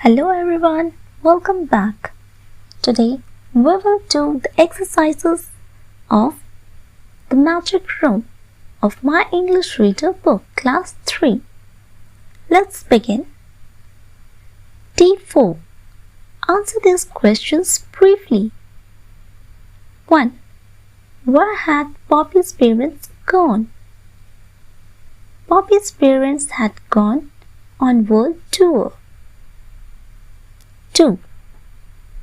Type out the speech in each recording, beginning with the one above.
Hello everyone, welcome back. Today we will do the exercises of the Magic Room of My English Reader book, Class 3. Let's begin. D4. Answer these questions briefly. 1. Where had Poppy's parents gone? Poppy's parents had gone on world tour. 2.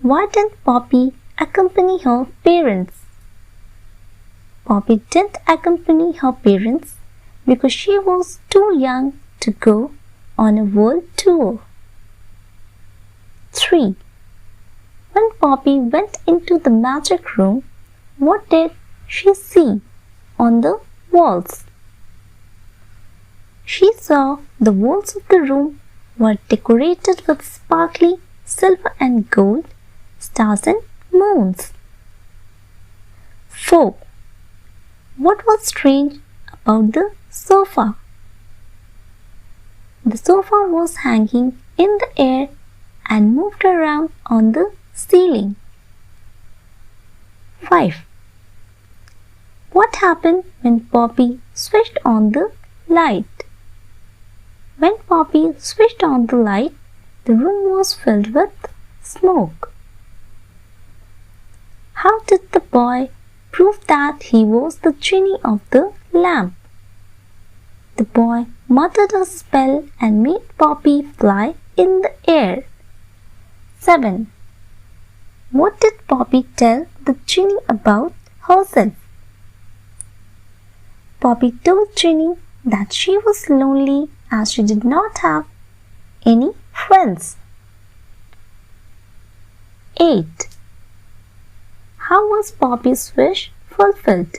Why didn't Poppy accompany her parents? Poppy didn't accompany her parents because she was too young to go on a world tour. 3. When Poppy went into the magic room, what did she see on the walls? She saw the walls of the room were decorated with sparkly silver and gold, stars and moons. 4. What was strange about the sofa? The sofa was hanging in the air and moved around on the ceiling. 5. What happened when Poppy switched on the light? When Poppy switched on the light, the room was filled with smoke. How did the boy prove that he was the genie of the lamp? The boy muttered a spell and made Poppy fly in the air. 7. What did Poppy tell the genie about herself? Poppy told Ginny that she was lonely as she did not have any friends. 8. How was Poppy's wish fulfilled?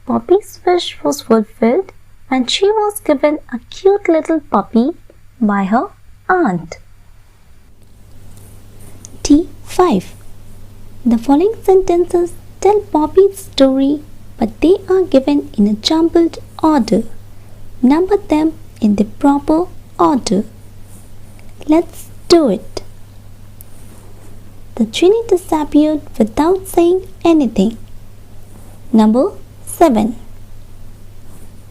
Poppy's wish was fulfilled when she was given a cute little puppy by her aunt. D5. The following sentences tell Poppy's story, but they are given in a jumbled order. Number them in the proper order. Let's do it. The genie disappeared without saying anything. Number 7.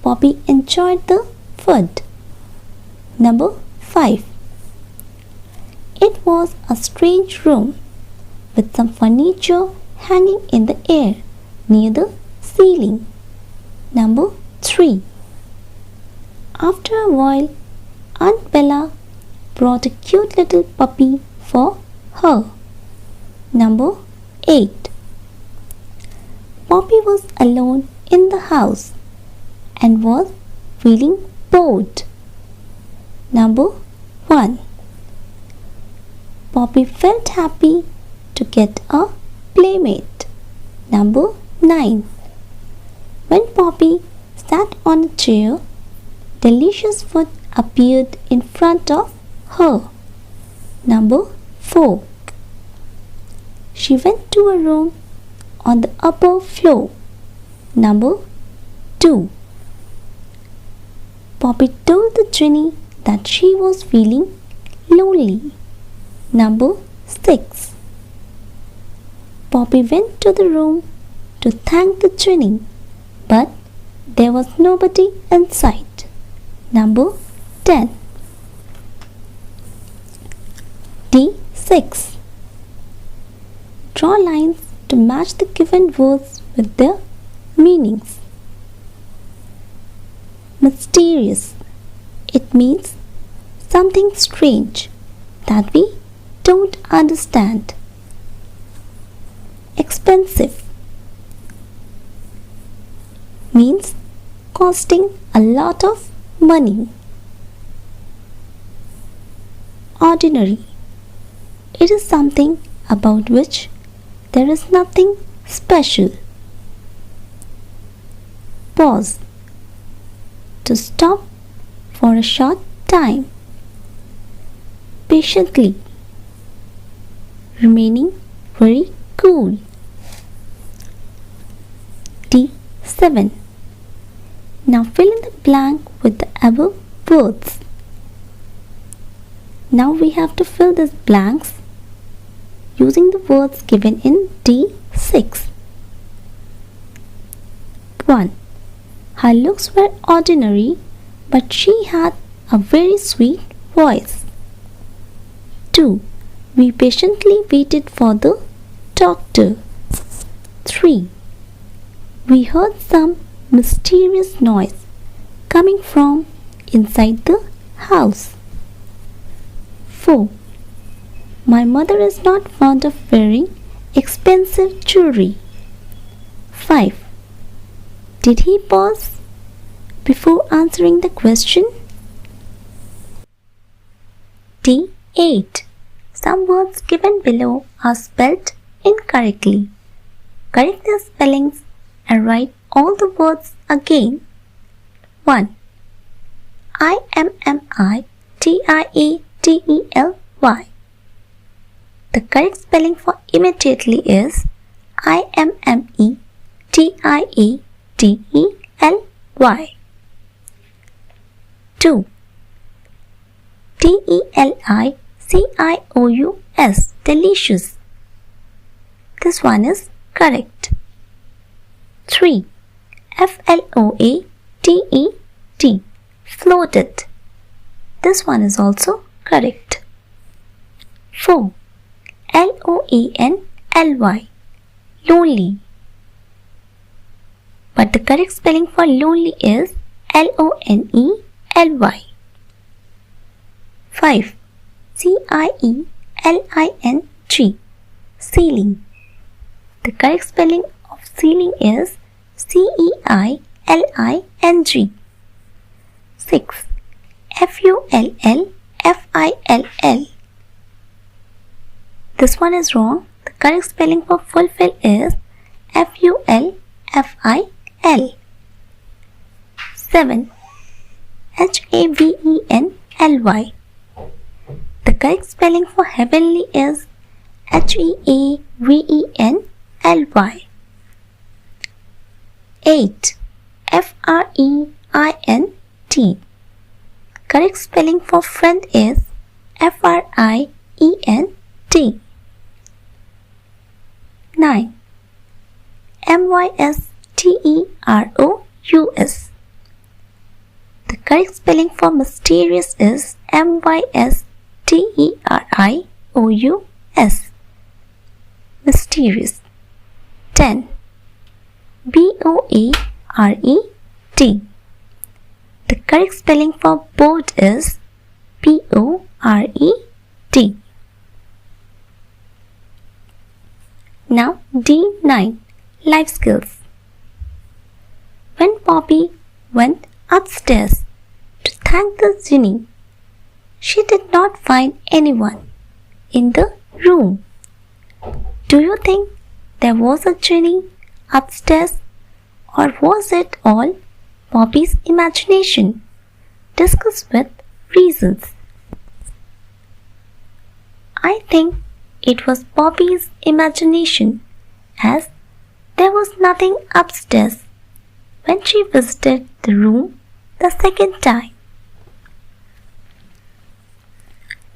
Poppy enjoyed the food. Number 5. It was a strange room with some furniture hanging in the air near the ceiling. Number 3. After a while, Aunt Bella brought a cute little puppy for her. Number 8. Poppy was alone in the house and was feeling bored. Number 1. Poppy felt happy to get a playmate. Number 9. When Poppy sat on a chair, delicious food appeared in front of her. Number 4. She went to a room on the upper floor. Number 2. Poppy told the genie that she was feeling lonely. Number 6. Poppy went to the room to thank the genie, but there was nobody inside. Number 10. D6. Draw lines to match the given words with their meanings. Mysterious. It means something strange that we don't understand. Expensive means costing a lot of money. Ordinary. It is something about which there is nothing special. Pause. To stop for a short time. Patiently. Remaining very cool. D7. Now fill in the blank with the above words. Now we have to fill these blanks using the words given in D6. 1. Her looks were ordinary, but she had a very sweet voice. 2. We patiently waited for the doctor. 3. We heard some mysterious noise coming from inside the house. 4. My mother is not fond of wearing expensive jewelry. 5. Did he pause before answering the question? D8. Some words given below are spelled incorrectly. Correct the spellings and write all the words again. 1. IMMITIATELY. The correct spelling for immediately is IMMETIATELY. 2. DELICIOUS. Delicious. This one is correct. 3. FLOATED. Floated. This one is also correct. 4. LONLY. Lonely. But the correct spelling for lonely is LONELY. 5. CIELING. Ceiling. The correct spelling of ceiling is CEILING. 6. FULFILL. This one is wrong. The correct spelling for fulfill is FULFIL. 7. HAVENLY. The correct spelling for heavenly is HEAVENLY. 8. FREINT. Correct spelling for friend is FRIENT. 9. MYSTEROUS. The correct spelling for mysterious is MYSTERIOUS. Mysterious. 10. BOARED. The correct spelling for bored is BORED. Now D9. Life skills. When Poppy went upstairs to thank the genie, she did not find anyone in the room. Do you think there was a genie upstairs, or was it all Poppy's imagination? Discuss with reasons. I think it was Poppy's imagination, as there was nothing upstairs when she visited the room the second time.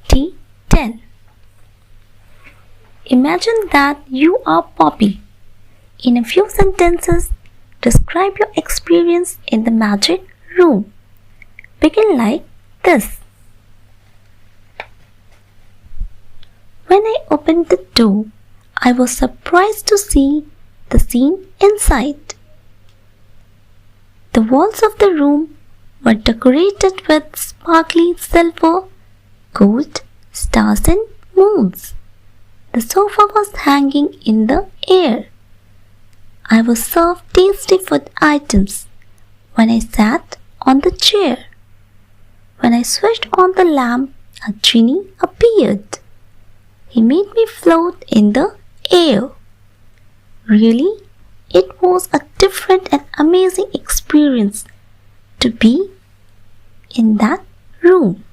D10. Imagine that you are Poppy. In a few sentences, describe your experience in the magic room. Begin like this. When I opened the door, I was surprised to see the scene inside. The walls of the room were decorated with sparkly silver, gold, stars and moons. The sofa was hanging in the air. I was served tasty food items when I sat on the chair. When I switched on the lamp, a genie appeared. He made me float in the air. Really, it was a different and amazing experience to be in that room.